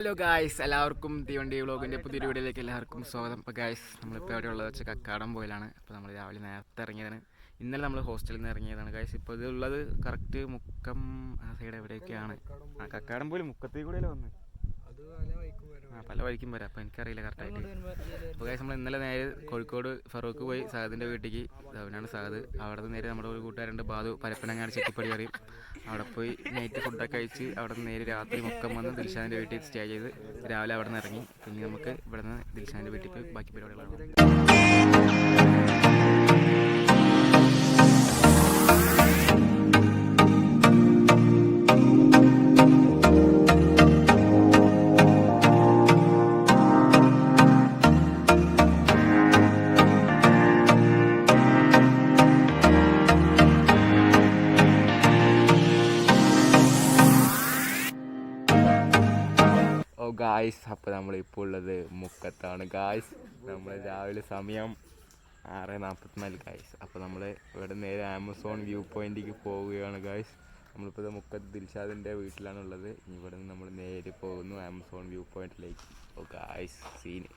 Hello guys, എല്ലാവർക്കും തീവണ്ടി വ്ളോഗിൻ്റെ പുതിയൊരു വീഡിയോയിലേക്ക് എല്ലാവർക്കും സ്വാഗതം. ഇപ്പോൾ ഗായ്സ് നമ്മളിപ്പോൾ എവിടെയുള്ളത് വെച്ചാൽ കക്കാടം പോയിലാണ്. അപ്പോൾ നമ്മൾ രാവിലെ നേരത്തെ ഇറങ്ങിയതാണ്. ഇന്നലെ നമ്മൾ ഹോസ്റ്റലിൽ നിന്ന് ഇറങ്ങിയതാണ് ഗായ്സ്. ഇപ്പോൾ ഇതുള്ളത് കറക്റ്റ് മുക്കം ആ സൈഡ് എവിടെയൊക്കെയാണ്. കക്കാടം പോലും മുക്കത്തിൽ കൂടെയല്ലേ വന്ന് പല വഴിക്കും വരാം. അപ്പോൾ എനിക്കറിയില്ല കറക്റ്റായിട്ട്. അപ്പോൾ ഗായ്സ് നമ്മൾ ഇന്നലെ നേരെ കോഴിക്കോട് ഫറൂഖ് പോയി സഹദിൻ്റെ വീട്ടിലേക്ക്. അവനാണ് സഹദ്. അവിടെ നിന്ന് നേരെ നമ്മുടെ ഒരു കൂട്ടുകാരുണ്ട് ബാദു, പരപ്പനങ്ങാട് ചെട്ടിപ്പടി അറിയും. അവിടെ പോയി നൈറ്റ് ഫുഡൊക്കെ കഴിച്ച് അവിടെ നിന്ന് നേരെ രാത്രി മുക്കം വന്ന് ദിൽഷാൻ്റെ വീട്ടിൽ സ്റ്റേ ചെയ്ത് രാവിലെ അവിടെ നിന്ന് ഇറങ്ങി. പിന്നെ നമുക്ക് ഇവിടെ നിന്ന് ദിൽഷാൻ്റെ വീട്ടിൽ പോയി ബാക്കി പരിപാടികളാണ്. ഗായ്സ്, അപ്പോൾ നമ്മളിപ്പോൾ ഉള്ളത് മുക്കത്താണ് ഗായ്സ്. നമ്മൾ രാവിലെ സമയം 6:44 ഗായ്സ്. അപ്പോൾ നമ്മൾ ഇവിടെ നേരെ ആമസോൺ വ്യൂ പോയിന്റിലേക്ക് പോവുകയാണ് ഗായ്സ്. നമ്മളിപ്പോൾ മുക്കത്ത് ദിൽഷാദിൻ്റെ വീട്ടിലാണുള്ളത്. ഇവിടെ നിന്ന് നമ്മൾ നേരെ പോകുന്നു ആമസോൺ വ്യൂ പോയിന്റിലേക്ക്. ഓ ഗായ്സ്, സീന്.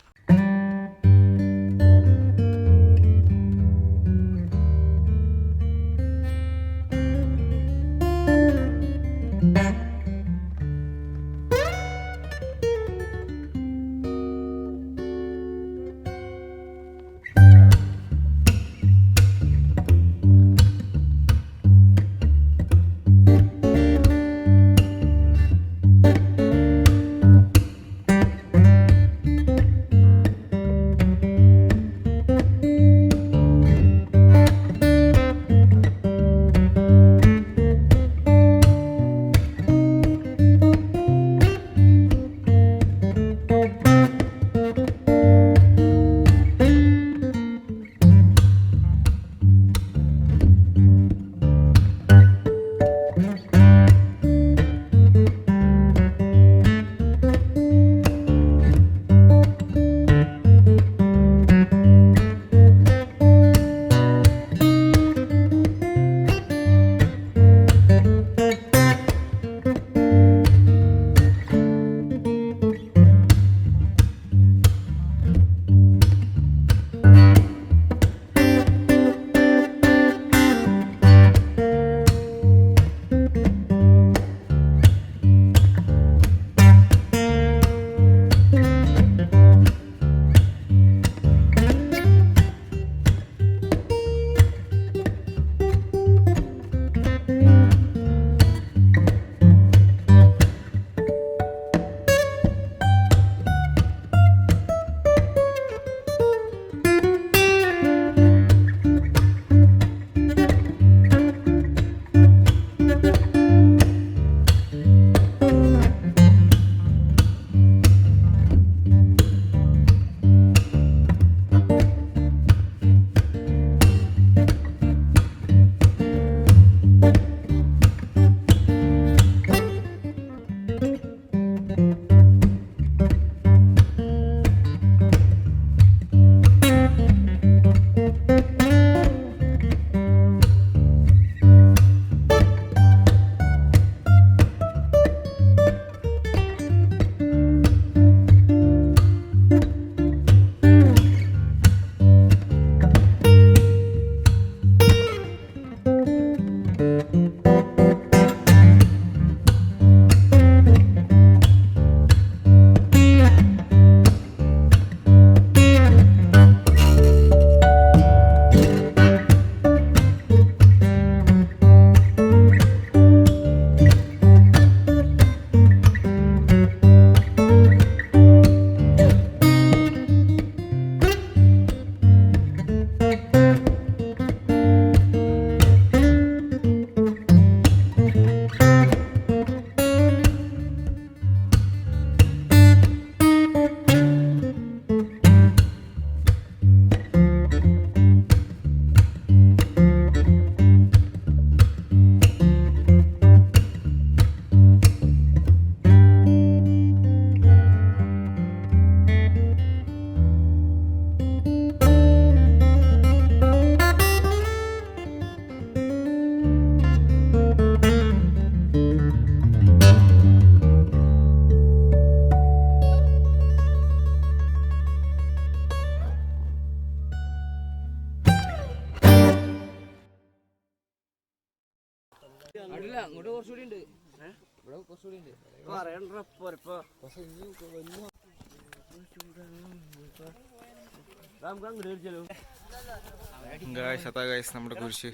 ഗായ്സ് അതാ ഗായ്സ് നമ്മുടെ കുരിശ്.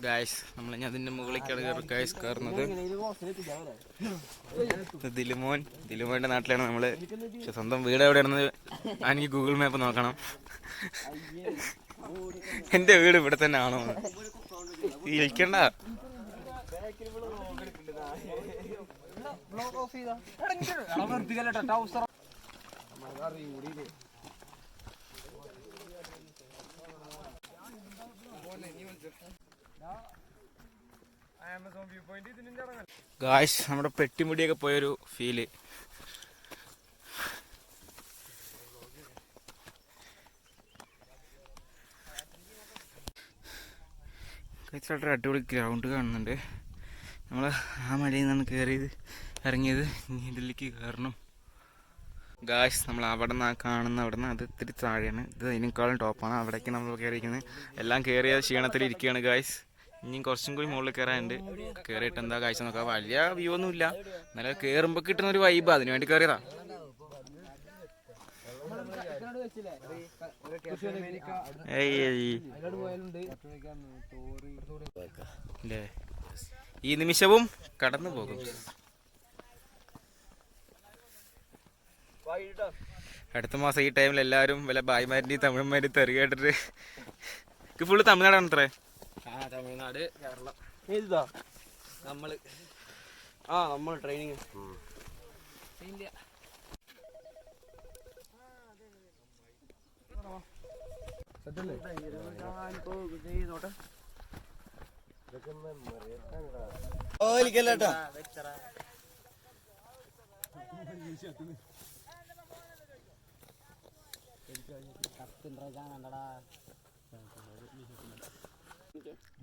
ഗായ്സ് നമ്മൾ ഞാൻ അതിന്റെ മുകളിലേക്കാണ് ഗായ്സ് കയറുന്നത്. ദിലുമോന്റെ നാട്ടിലാണ് നമ്മള്. പക്ഷെ സ്വന്തം വീട് എവിടെയാണെന്ന് എനിക്ക് ഗൂഗിൾ മാപ്പ് നോക്കണം. എന്റെ വീട് ഇവിടെ തന്നെ ആണോ ഇരിക്കണ്ട. ഗായ്സ് നമ്മുടെ പെട്ടിമുടിയൊക്കെ പോയൊരു ഫീല്. വളരെ അടിപൊളി ഗ്രൗണ്ട് കാണുന്നുണ്ട്. നമ്മൾ ആ മലയിൽ നിന്നാണ് കയറിയത് ഇറങ്ങിയത്. ഇനി ഇതിലേക്ക് കയറണം. ഗായ്സ് നമ്മൾ അവിടെ നിന്ന് കാണുന്ന അവിടെ നിന്ന് അത് ഇത്തിരി താഴെയാണ്. ഇത് അതിനേക്കാളും ടോപ്പാണ്. അവിടേക്ക് നമ്മൾ കയറിയിരിക്കുന്നത്. എല്ലാം കയറിയ ക്ഷീണത്തിൽ ഇരിക്കുകയാണ് ഗായ്സ്. ഇനിയും കുറച്ചും കൂടി മുകളിൽ കയറാനുണ്ട്. കയറിയിട്ട് എന്താ കാഴ്ച നോക്കാം. വലിയ വ്യൂ ഒന്നുമില്ല, എന്നാലും കയറുമ്പോൾ കിട്ടുന്ന ഒരു വൈബ്, അതിനു വേണ്ടി കയറിയതാ. ഈ നിമിഷവും കടന്നു പോകും. അടുത്ത മാസം ഈ ടൈമിൽ എല്ലാവരും വല്ല ഭായിമാരിൻ്റെയും തമിഴന്മാരും തെറി കേട്ടിട്ട് ഫുള്ള് തമിഴ്നാടാണ് അത്രേ. തമിഴ്നാട്, കേരളം. ഏതാ നമ്മള് നമ്മൾ ട്രെയിനിങ്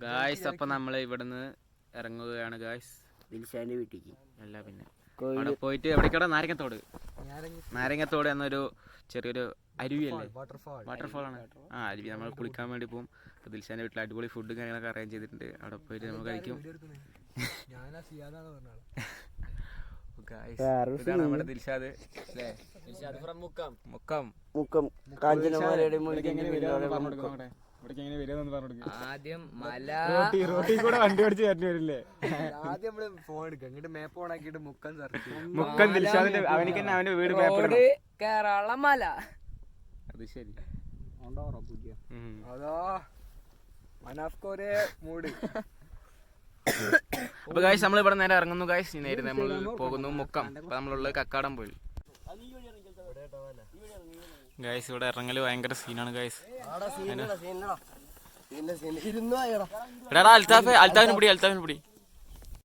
ഗായ്സ്. അപ്പൊ നമ്മള് ഇവിടുന്ന് ഇറങ്ങുകയാണ് ഗായ്സ്. ദിൽഷാന്റെ വീട്ടിലേക്ക് അല്ല, പിന്നെ അവിടെ പോയിട്ട് എവിടേക്കവിടെ നാരങ്ങത്തോട് എന്നൊരു ചെറിയൊരു അരുവിയല്ലേ, വാട്ടർഫോൾ ആണ്. ആ അരുവി നമ്മൾ കുളിക്കാൻ വേണ്ടി പോകും. ദിൽഷാന്റെ വീട്ടിൽ അടിപൊളി ഫുഡും കാര്യങ്ങളൊക്കെ അറേഞ്ച് ചെയ്തിട്ടുണ്ട്. അവിടെ പോയിട്ട് നമ്മൾ കഴിക്കും. ഇതാണ് നമ്മുടെ ദിൽഷാദ്. ആദ്യം മല റോട്ടി കൂടെ വണ്ടി ഓടിച്ച് കയറ്റി വരില്ലേ. ആദ്യം നമ്മള് ഫോൺ എടുക്കുക, എന്നിട്ട് മാപ്പ് ഓൺ ആക്കിയിട്ട് മുക്കം ദിൽഷാദിന്റെ അവനിക്ക് തന്നെ അവന്റെ വീട് മാപ്പ് കേരള മല. അത് ശരി. അതോ മൂഡ്. അപ്പൊ ഗായ്സ് നമ്മൾ ഇവിടെ നേരെ ഇറങ്ങുന്നു ഗായ്സ്. നേരെ നമ്മൾ പോകുന്നു മുക്കം. അപ്പൊ നമ്മളുള്ളത് കക്കാടം പോയി ഗായ്സ്. ഇവിടെ ഇറങ്ങല് ഭയങ്കര സീനാണ് ഗായ്സ്. അൽത്താഫിന് പിടി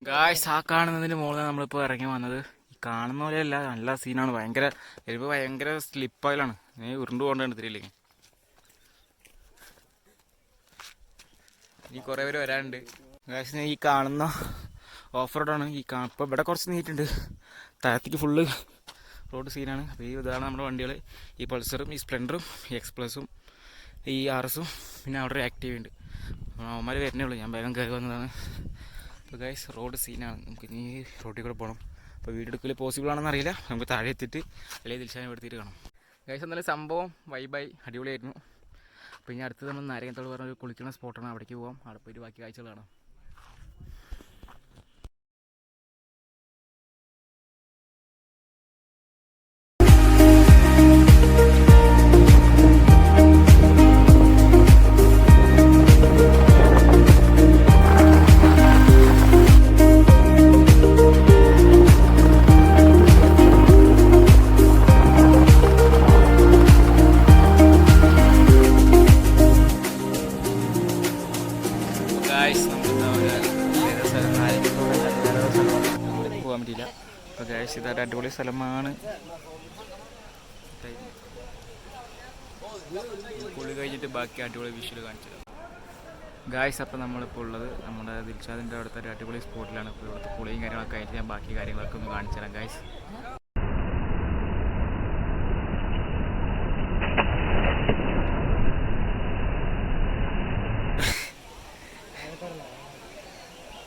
ഗായ്സ്. ആ കാണുന്നതിന്റെ മുകളിൽ നമ്മളിപ്പോ ഇറങ്ങി വന്നത്. കാണുന്ന പോലെയല്ല, നല്ല സീനാണ്. ഭയങ്കര എരിവ്, ഭയങ്കര സ്ലിപ്പായിലാണ്. ഉരുണ്ടു പോകേണ്ടത് തിരിയിലേക്ക്. ഇനി കുറെ പേര് വരാനുണ്ട് ഗായ്സ്. ഈ കാണുന്ന ഓഫ് റോഡാണ്. ഇപ്പൊ ഇവിടെ കുറച്ച് നീറ്റുണ്ട്, താഴത്തേക്ക് ഫുള്ള് റോഡ് സീനാണ്. അപ്പോൾ ഇതാണ് നമ്മുടെ വണ്ടികൾ. ഈ പൾസറും ഈ സ്പ്ലെൻഡറും ഈ എക്സ്പ്ലസും ഈ RS-ഉം പിന്നെ അവിടെ ഒരു ആക്റ്റീവ് ഉണ്ട്. അവന്മാർ വരുന്നേ ഉള്ളൂ, ഞാൻ വേഗം കയറി വന്നതാണ്. അപ്പോൾ ഗൈസ് റോഡ് സീനാണ്. നമുക്ക് ഇനി റോഡിൽ കൂടെ പോകണം. അപ്പോൾ വീഡിയോ എടുക്കൽ പോസിബിൾ ആണെന്ന് അറിയില്ല. നമുക്ക് താഴെ എത്തിയിട്ട് അല്ലെങ്കിൽ ദിൽഷാനെ എടുത്തിട്ട് കാണാം ഗൈസ്. എന്നാലും സംഭവം വൈബായി അടിപൊളിയായിരുന്നു. അപ്പോൾ ഇനി അടുത്തത് നമ്മൾ നാരങ്ങത്തോട് പറഞ്ഞൊരു കുളിക്കുന്ന സ്പോട്ടാണ്. അവിടേക്ക് പോകാം. അവിടെ പോയിട്ട് ബാക്കി കാഴ്ചകൾ കാണാം. പോകാൻ പറ്റിയില്ല. അപ്പോൾ ഗായ്സ് ഇതൊരു അടിപൊളി സ്ഥലമാണ്. കുളി കഴിഞ്ഞിട്ട് ബാക്കി അടിപൊളി വിഷ്വൽ കാണിച്ചത് ഗായ്സ്. അപ്പോൾ നമ്മളിപ്പോൾ ഉള്ളത് നമ്മുടെ ദിൽഷാദിൻ്റെ അവിടുത്തെ ഒരു അടിപൊളി സ്പോട്ടിലാണ്. ഇപ്പോൾ ഇവിടുത്തെ കുളിയും കാര്യങ്ങളൊക്കെ ആയിട്ട് ഞാൻ ബാക്കി കാര്യങ്ങളൊക്കെ ഒന്ന് കാണിച്ചു തരാം ഗായ്സ്.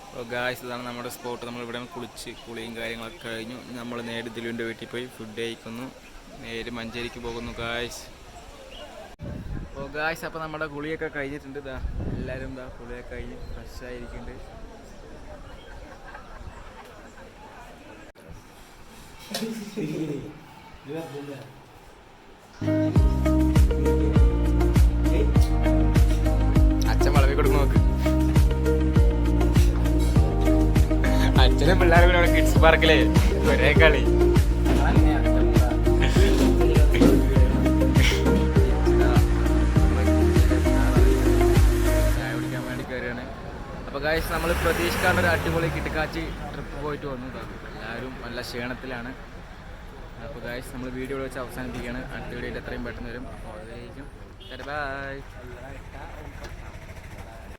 അപ്പോൾ ഗായ്സ് ഇതാണ് നമ്മുടെ സ്പോട്ട്. നമ്മളിവിടെ കുളിച്ച് കുളിയും കാര്യങ്ങളൊക്കെ കഴിഞ്ഞു. നമ്മൾ നേരെ ദിലുവിൻ്റെ വീട്ടിൽ പോയി ഫുഡ് കഴിക്കുന്നു. നേരെ മഞ്ചേരിക്ക് പോകുന്നു ഗായ്സ്. അപ്പോൾ ഗായ്സ് അപ്പോൾ നമ്മുടെ കുളിയൊക്കെ കഴിഞ്ഞിട്ടുണ്ട്. ഇതാ എല്ലാവരും ഇതാ കുളിയൊക്കെ കഴിഞ്ഞ് ഫ്രഷായിരിക്കുന്നുണ്ട്. അച്ഛൻ വളവി കൊടുക്കും നോക്ക്. അച്ഛനും പിള്ളേരും കൂടെ കിഡ്സ് പാർക്കിലെ ഒരേ കളി. ചായ കുടിക്കാൻ വേണ്ടി കയറിയാണ്. അപ്പോൾ ഗായ്സ് നമ്മൾ പ്രതീക്ഷിക്കാണ്ട് ഒരു അടിപൊളി കിടക്കാച്ചി ട്രിപ്പ് പോയിട്ട് വന്നു. എല്ലാവരും നല്ല ക്ഷീണത്തിലാണ്. അപ്പോൾ ഗായ്സ് നമ്മൾ വീഡിയോ വെച്ച് അവസാനിപ്പിക്കുകയാണ്. അടുത്ത വീഡിയോയിൽ എത്രയും പെട്ടെന്ന് വരും. അപ്പോൾ അതിലേക്കും ബൈ.